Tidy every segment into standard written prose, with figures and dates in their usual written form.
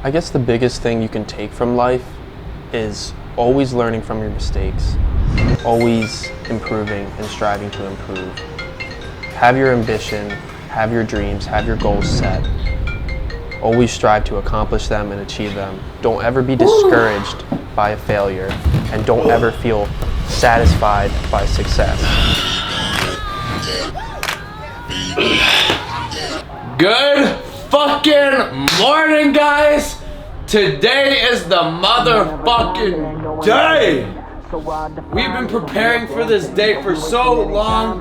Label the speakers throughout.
Speaker 1: I guess the biggest thing you can take from life is always learning from your mistakes, always improving and striving to improve. Have your ambition, have your dreams, have your goals set. Always strive to accomplish them and achieve them. Don't ever be discouraged by a failure, and don't ever feel satisfied by success.
Speaker 2: Good fucking morning, guys! Today is the motherfucking day! We've been preparing for this day for so long.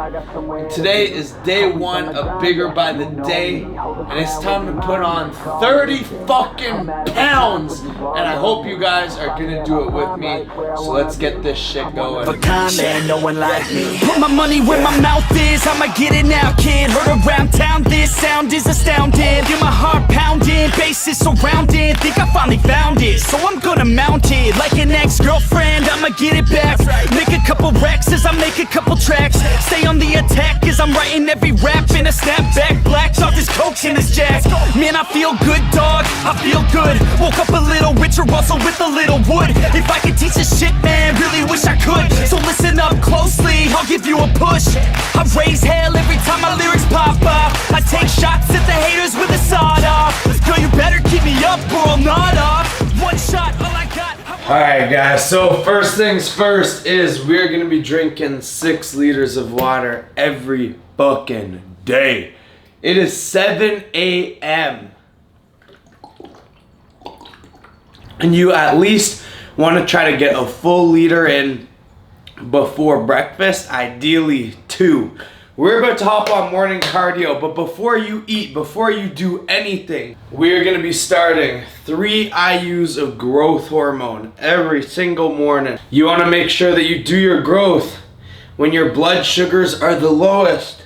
Speaker 2: Today is day one of Bigger by the Day, and it's time to put on 30 fucking pounds. And I hope you guys are gonna do it with me. So let's get this shit going.
Speaker 3: For time, man, no one like me. Put my money where my mouth is. I'ma get it now, kid. Heard around town, this sound is astounding. Feel my heart pounding, bass is surrounding. Think I finally found it, so I'm gonna mount it like an ex-girlfriend. I'ma get it back. Make a couple racks as I make a couple tracks. Stay on the attack as I'm writing every rap in a snapback. Black off this coke in this jack. Man, I feel good, dog. I feel good. Woke up a little richer, also with a little wood. If I could teach this shit, man, really wish I could. So listen up closely, I'll give you a push. I raise hell every time my lyrics pop off. I take shots at the haters with a sawed off. Girl, you better keep me up or I'll nod off. One shot, all I got.
Speaker 2: Alright guys, so first things first is we're gonna be drinking 6 liters of water every fucking day. It is 7 a.m. and you at least want to try to get a full liter in before breakfast, ideally 2. We're about to hop on morning cardio, but before you eat, before you do anything, we're gonna be starting 3 IUs of growth hormone every single morning. You wanna make sure that you do your growth when your blood sugars are the lowest.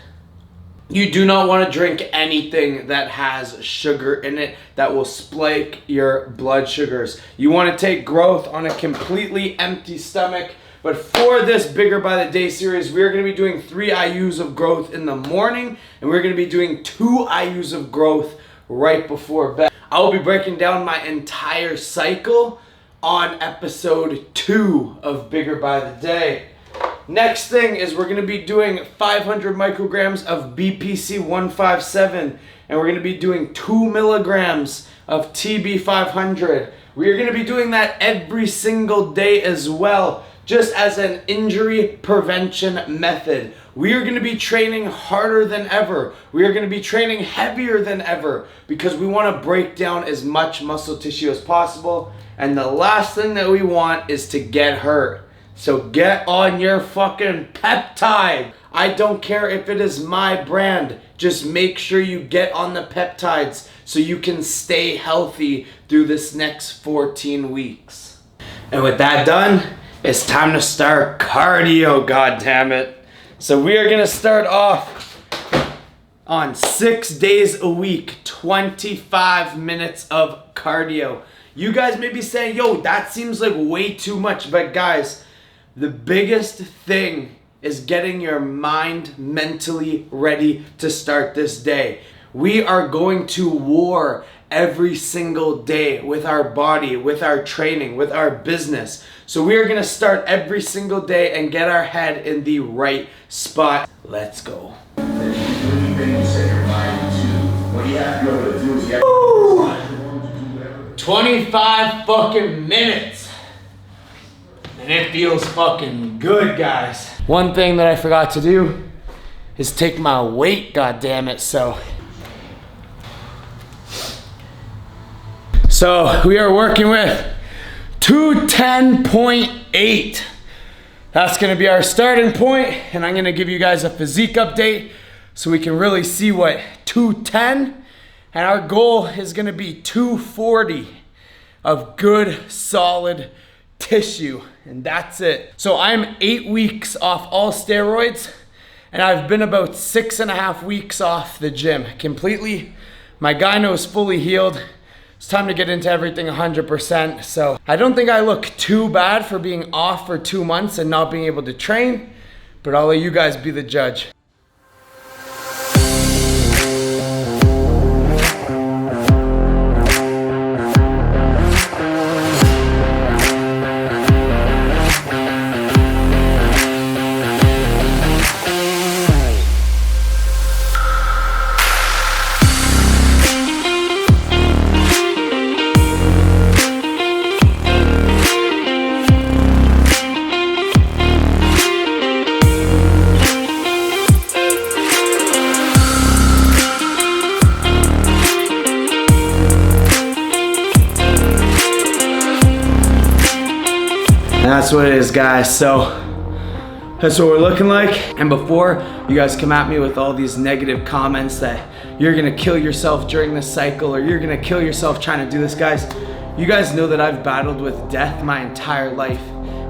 Speaker 2: You do not wanna drink anything that has sugar in it that will spike your blood sugars. You wanna take growth on a completely empty stomach. But for this Bigger by the Day series, we're going to be doing 3 IUs of growth in the morning, and we're going to be doing 2 IUs of growth right before bed. I will be breaking down my entire cycle on episode 2 of Bigger by the Day. Next thing is we're going to be doing 500 micrograms of BPC 157, and we're going to be doing 2 milligrams of TB 500. We are going to be doing that every single day as well, just as an injury prevention method. We are gonna be training harder than ever. We are gonna be training heavier than ever because we wanna break down as much muscle tissue as possible. And the last thing that we want is to get hurt. So get on your fucking peptide. I don't care if it is my brand. Just make sure you get on the peptides so you can stay healthy through this next 14 weeks. And with that done, it's time to start cardio, God damn it. So we are gonna start off on 6 days a week, 25 minutes of cardio. You guys may be saying, yo, that seems like way too much, but guys, the biggest thing is getting your mind mentally ready to start this day. We are going to war every single day with our body, with our training, with our business. So we are gonna start every single day and get our head in the right spot. Let's go. Woo! 25 fucking minutes. And it feels fucking good, guys. One thing that I forgot to do is take my weight, god damn it. So we are working with 210.8. That's gonna be our starting point, and I'm gonna give you guys a physique update so we can really see what 210, and our goal is gonna be 240 of good, solid tissue, and that's it. So I'm 8 weeks off all steroids, and I've been about 6.5 weeks off the gym completely. My gyno is fully healed. It's time to get into everything 100%. So I don't think I look too bad for being off for 2 months and not being able to train, but I'll let you guys be the judge. that's what it is, guys. So that's what we're looking like. And before you guys come at me with all these negative comments that you're gonna kill yourself during this cycle or you're gonna kill yourself trying to do this, guys, you guys know that I've battled with death my entire life.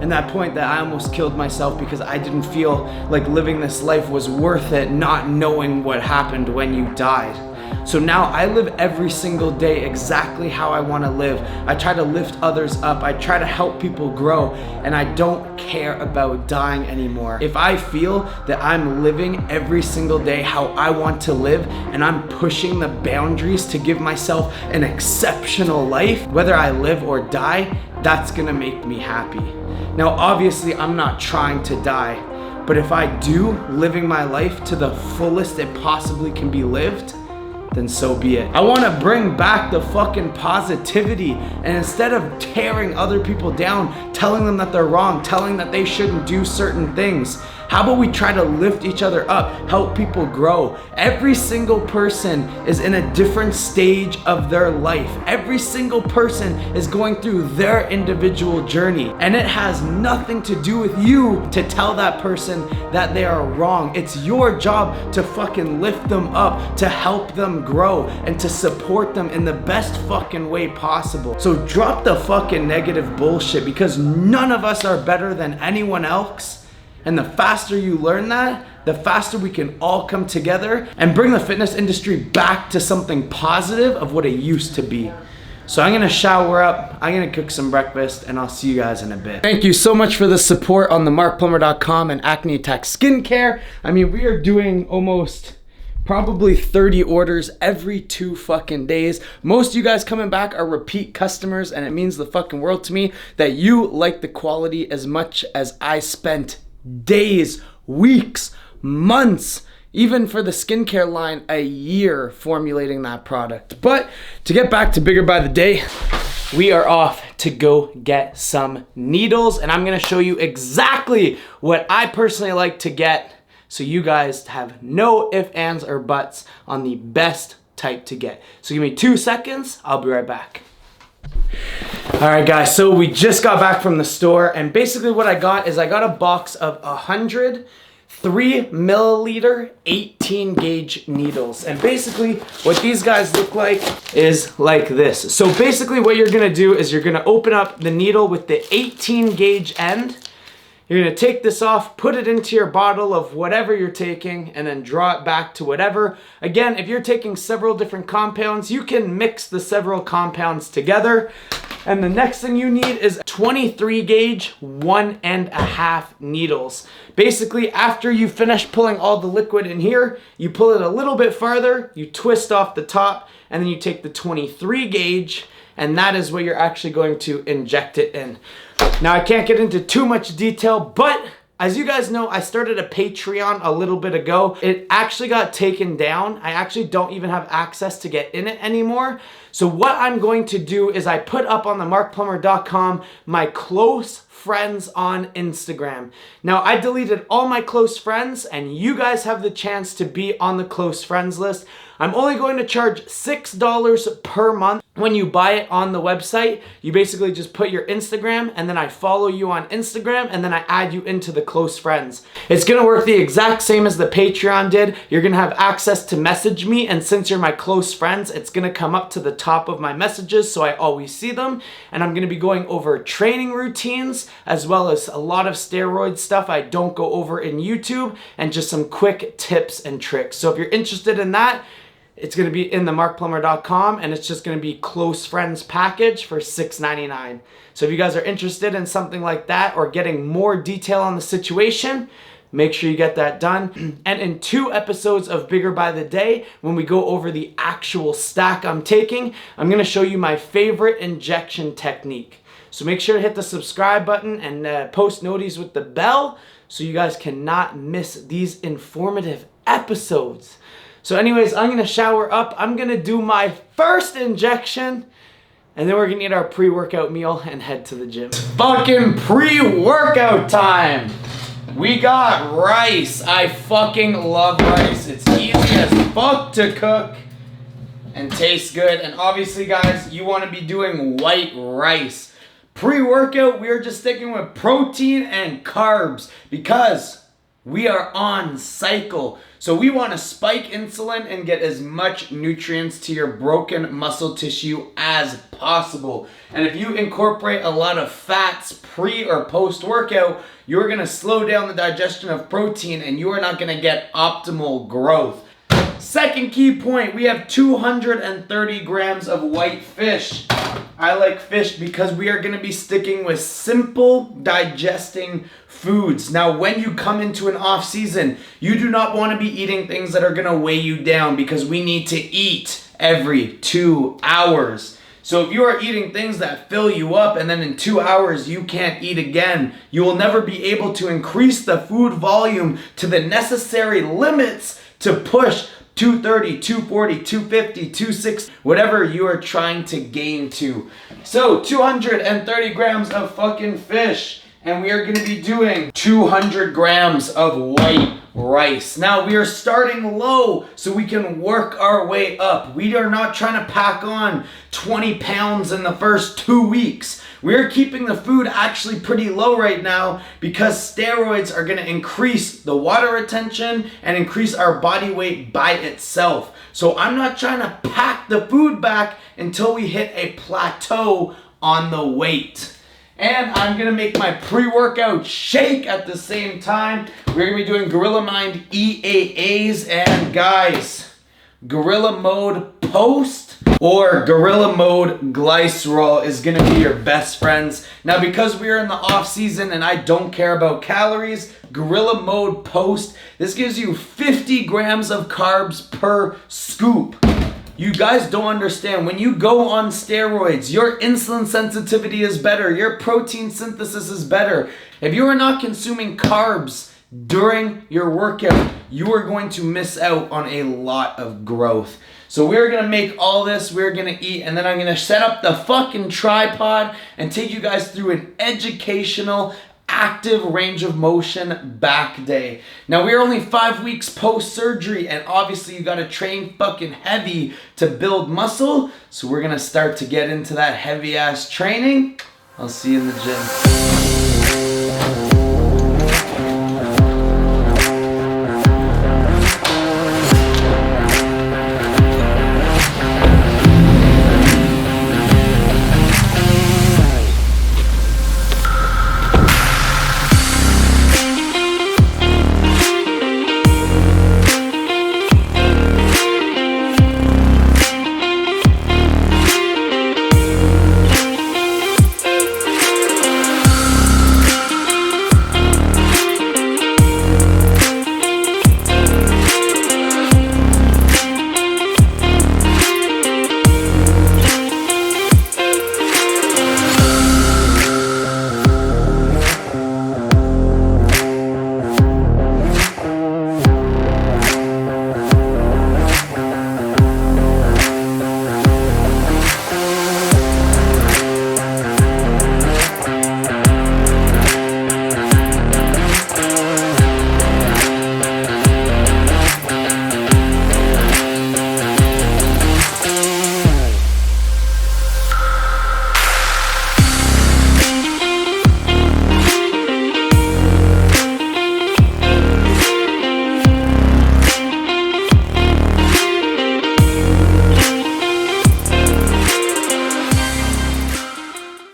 Speaker 2: And that point that I almost killed myself because I didn't feel like living this life was worth it, not knowing what happened when you died. So now I live every single day exactly how I want to live. I try to lift others up. I try to help people grow, and I don't care about dying anymore. If I feel that I'm living every single day how I want to live, and I'm pushing the boundaries to give myself an exceptional life, whether I live or die, that's gonna make me happy. Now, obviously, I'm not trying to die, but if I do living my life to the fullest it possibly can be lived, then so be it. I wanna bring back the fucking positivity, and instead of tearing other people down, telling them that they're wrong, telling that they shouldn't do certain things, how about we try to lift each other up, help people grow? Every single person is in a different stage of their life. Every single person is going through their individual journey, and it has nothing to do with you to tell that person that they are wrong. It's your job to fucking lift them up, to help them grow, and to support them in the best fucking way possible. So drop the fucking negative bullshit, because none of us are better than anyone else. And the faster you learn that, the faster we can all come together and bring the fitness industry back to something positive of what it used to be. So I'm gonna shower up, I'm gonna cook some breakfast, and I'll see you guys in a bit. Thank you so much for the support on the markplummer.com and Acne Attack Skincare. I mean, we are doing almost probably 30 orders every 2 fucking days. Most of you guys coming back are repeat customers, and it means the fucking world to me that you like the quality as much as I spent days, weeks, months, even for the skincare line, a year formulating that product. But to get back to Bigger by the Day, we are off to go get some needles, and I'm gonna show you exactly what I personally like to get, so you guys have no ifs, ands, or buts on the best type to get. So give me 2 seconds, I'll be right back. All right, guys, so we just got back from the store, and basically what I got is I got a box of 100 3 milliliter 18 gauge needles, and basically what these guys look like is like this. So basically what you're gonna do is you're gonna open up the needle with the 18 gauge end. You're gonna take this off, put it into your bottle of whatever you're taking, and then draw it back to whatever. Again, if you're taking several different compounds, you can mix the several compounds together. And the next thing you need is 23 gauge 1.5 needles. Basically, after you finish pulling all the liquid in here, you pull it a little bit farther, you twist off the top, and then you take the 23 gauge, and that is where you're actually going to inject it in. Now, I can't get into too much detail, but as you guys know, I started a Patreon a little bit ago. It actually got taken down. I actually don't even have access to get in it anymore. So what I'm going to do is I put up on the markplummer.com my close friends on Instagram. Now, I deleted all my close friends, and you guys have the chance to be on the close friends list. I'm only going to charge $6 per month when you buy it on the website. You basically just put your Instagram, and then I follow you on Instagram, and then I add you into the close friends. It's gonna work the exact same as the Patreon did. You're gonna have access to message me, and since you're my close friends, it's gonna come up to the top of my messages so I always see them. And I'm gonna be going over training routines, as well as a lot of steroid stuff I don't go over in YouTube, and just some quick tips and tricks. So if you're interested in that, it's going to be in the markplummer.com, and it's just going to be close friends package for $6.99. So if you guys are interested in something like that or getting more detail on the situation, make sure you get that done. And in 2 episodes of Bigger by the Day, when we go over the actual stack I'm taking, I'm going to show you my favorite injection technique. So make sure to hit the subscribe button and post noties with the bell so you guys cannot miss these informative episodes. So anyways, I'm gonna shower up, I'm gonna do my first injection, and then we're gonna eat our pre-workout meal and head to the gym. Fucking pre-workout time! We got rice. I fucking love rice. It's easy as fuck to cook and tastes good. And obviously, guys, you wanna be doing white rice. Pre-workout, we are just sticking with protein and carbs because we are on cycle. So we want to spike insulin and get as much nutrients to your broken muscle tissue as possible. And if you incorporate a lot of fats pre or post workout, you're going to slow down the digestion of protein and you are not going to get optimal growth. Second key point, we have 230 grams of white fish. I like fish because we are going to be sticking with simple digesting foods. Now, when you come into an off season, you do not want to be eating things that are going to weigh you down because we need to eat every 2 hours. So if you are eating things that fill you up and then in 2 hours you can't eat again, you will never be able to increase the food volume to the necessary limits to push 230, 240, 250, 260, whatever you are trying to gain to. So 230 grams of fucking fish. And we are going to be doing 200 grams of white rice. Now we are starting low so we can work our way up. We are not trying to pack on 20 pounds in the first 2 weeks. We are keeping the food actually pretty low right now because steroids are going to increase the water retention and increase our body weight by itself. So I'm not trying to pack the food back until we hit a plateau on the weight. And I'm going to make my pre-workout shake at the same time. We're going to be doing Gorilla Mind EAAs. And guys, Gorilla Mode Post or Gorilla Mode Glycerol is going to be your best friends. Now, because we are in the off season and I don't care about calories, Gorilla Mode Post, this gives you 50 grams of carbs per scoop. You guys don't understand. When you go on steroids, your insulin sensitivity is better. Your protein synthesis is better. If you are not consuming carbs during your workout, you are going to miss out on a lot of growth. So we're going to make all this, we're going to eat, and then I'm going to set up the fucking tripod and take you guys through an educational active range of motion back day. Now we're only 5 weeks post surgery and obviously you got to train fucking heavy to build muscle. So we're going to start to get into that heavy ass training. I'll see you in the gym.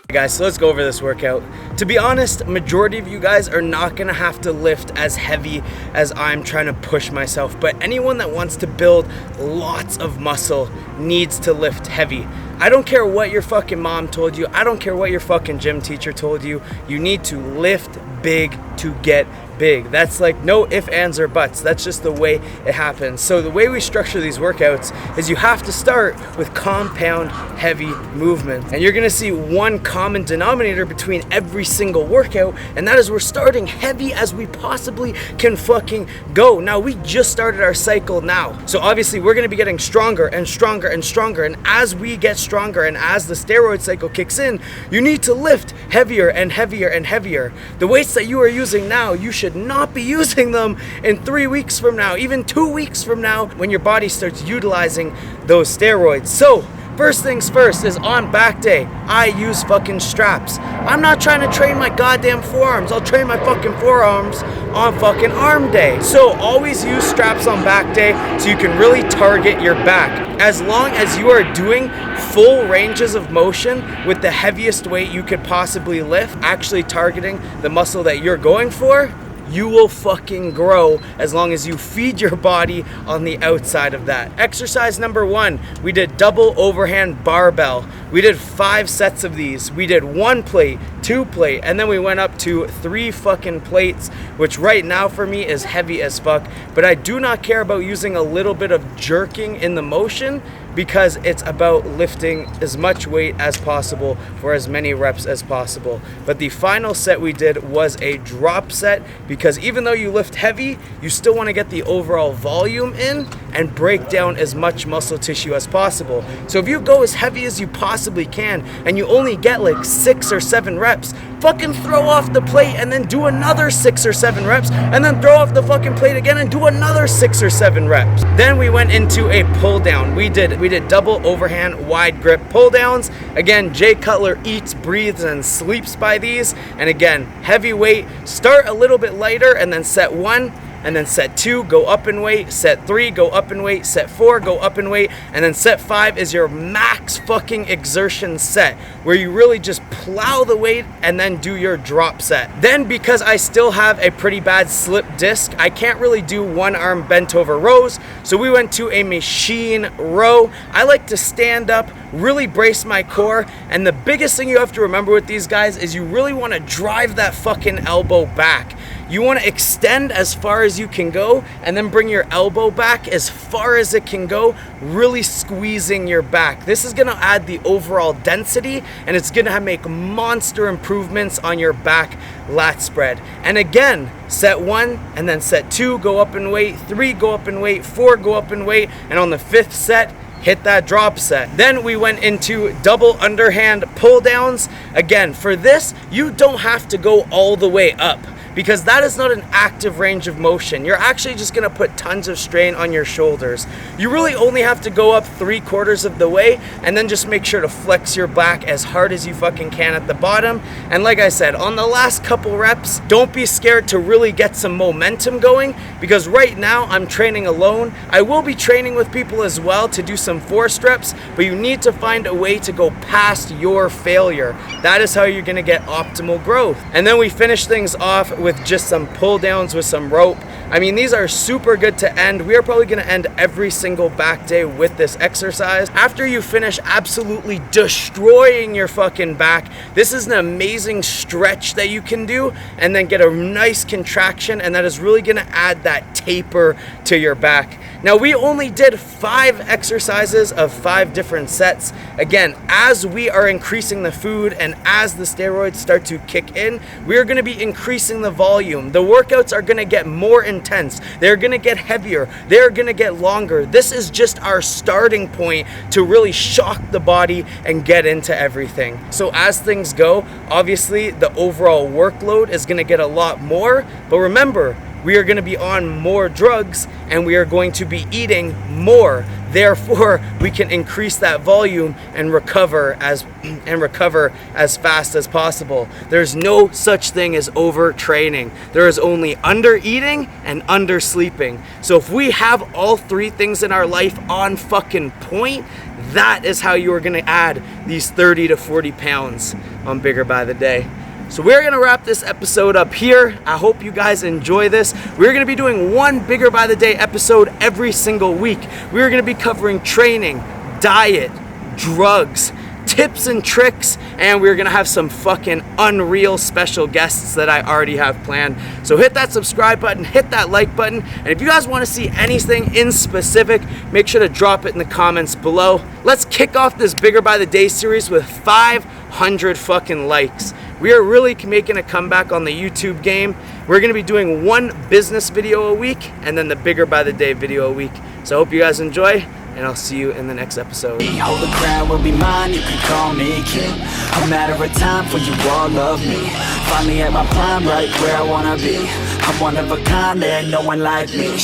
Speaker 2: Guys, so let's go over this workout. To be honest, majority of you guys are not gonna have to lift as heavy as I'm trying to push myself, but anyone that wants to build lots of muscle needs to lift heavy. I don't care what your fucking mom told you, I don't care what your fucking gym teacher told you, you need to lift big to get big. That's like no ifs, ands, or buts. That's just the way it happens. So the way we structure these workouts is you have to start with compound heavy movement. And you're gonna see one common denominator between every single workout, and that is we're starting heavy as we possibly can fucking go. Now, we just started our cycle now. So obviously we're gonna be getting stronger and stronger and stronger. And as we get stronger and as the steroid cycle kicks in, you need to lift heavier and heavier and heavier. The weights that you are using now, you should not be using them in 3 weeks from now, even 2 weeks from now, when your body starts utilizing those steroids. So First things first is on back day, I use fucking straps. I'm not trying to train my goddamn forearms. I'll train my fucking forearms on fucking arm day. So always use straps on back day so you can really target your back. As long as you are doing full ranges of motion with the heaviest weight you could possibly lift, actually targeting the muscle that you're going for, you will fucking grow as long as you feed your body on the outside of that. Exercise number 1, we did double overhand barbell. We did 5 sets of these. We did 1 plate, 2 plate, and then we went up to 3 fucking plates, which right now for me is heavy as fuck. But I do not care about using a little bit of jerking in the motion, because it's about lifting as much weight as possible for as many reps as possible. But the final set we did was a drop set, because even though you lift heavy, you still want to get the overall volume in and break down as much muscle tissue as possible. So if you go as heavy as you possibly can and you only get like 6 or 7 reps, fucking throw off the plate and then do another 6 or 7 reps, and then throw off the fucking plate again and do another 6 or 7 reps. Then we went into a pull down. We did double overhand wide grip pull downs. Again, Jay Cutler eats, breathes, and sleeps by these. And again, heavy weight, start a little bit lighter, and then set 1, and then set 2, go up in weight, set 3, go up in weight, set 4, go up in weight, and then set 5 is your max fucking exertion set, where you really just plow the weight and then do your drop set. Then, because I still have a pretty bad slip disc, I can't really do 1 arm bent over rows, so we went to a machine row. I like to stand up, really brace my core, and the biggest thing you have to remember with these guys is you really want to drive that fucking elbow back. You want to extend as far as you can go, and then bring your elbow back as far as it can go, really squeezing your back. This is going to add the overall density, and it's going to make monster improvements on your back lat spread. And again, set 1, and then set 2, go up in weight, 3, go up in weight, 4, go up in weight, and on the 5th set, hit that drop set. Then we went into double underhand pull downs. Again, for this, you don't have to go all the way up, because that is not an active range of motion. You're actually just gonna put tons of strain on your shoulders. You really only have to go up 3/4 of the way, and then just make sure to flex your back as hard as you fucking can at the bottom. And like I said, on the last couple reps, don't be scared to really get some momentum going, because right now I'm training alone. I will be training with people as well to do some forced reps, but you need to find a way to go past your failure. That is how you're gonna get optimal growth. And then we finish things off with just some pull downs with some rope. I mean, these are super good to end. We are probably gonna end every single back day with this exercise. After you finish absolutely destroying your fucking back, this is an amazing stretch that you can do, and then get a nice contraction, and that is really gonna add that taper to your back. Now, we only did 5 exercises of 5 different sets. Again, as we are increasing the food and as the steroids start to kick in, we are gonna be increasing the volume. The workouts are gonna get more intense. They're gonna get heavier. They're gonna get longer. This is just our starting point to really shock the body and get into everything. So as things go, obviously the overall workload is gonna get a lot more, but remember, we are going to be on more drugs, and we are going to be eating more. Therefore, we can increase that volume and recover as fast as possible. There's no such thing as overtraining. There is only under-eating and under-sleeping. So if we have all 3 things in our life on fucking point, that is how you are going to add these 30 to 40 pounds on Bigger by the Day. So we're gonna wrap this episode up here. I hope you guys enjoy this. We're gonna be doing 1 Bigger by the Day episode every single week. We're gonna be covering training, diet, drugs, tips and tricks, and we're gonna have some fucking unreal special guests that I already have planned. So hit that subscribe button, hit that like button, and if you guys wanna see anything in specific, make sure to drop it in the comments below. Let's kick off this Bigger by the Day series with 500 fucking likes. We are really making a comeback on the YouTube game. We're gonna be doing 1 business video a week, and then the Bigger by the Day video a week. So I hope you guys enjoy, and I'll see you in the next episode.
Speaker 3: Hold the crown will be mine, you can call me king. A matter of time for you all love me. Finally at my prime, right where I wanna be. I'm one of a kind, there ain't no one like me.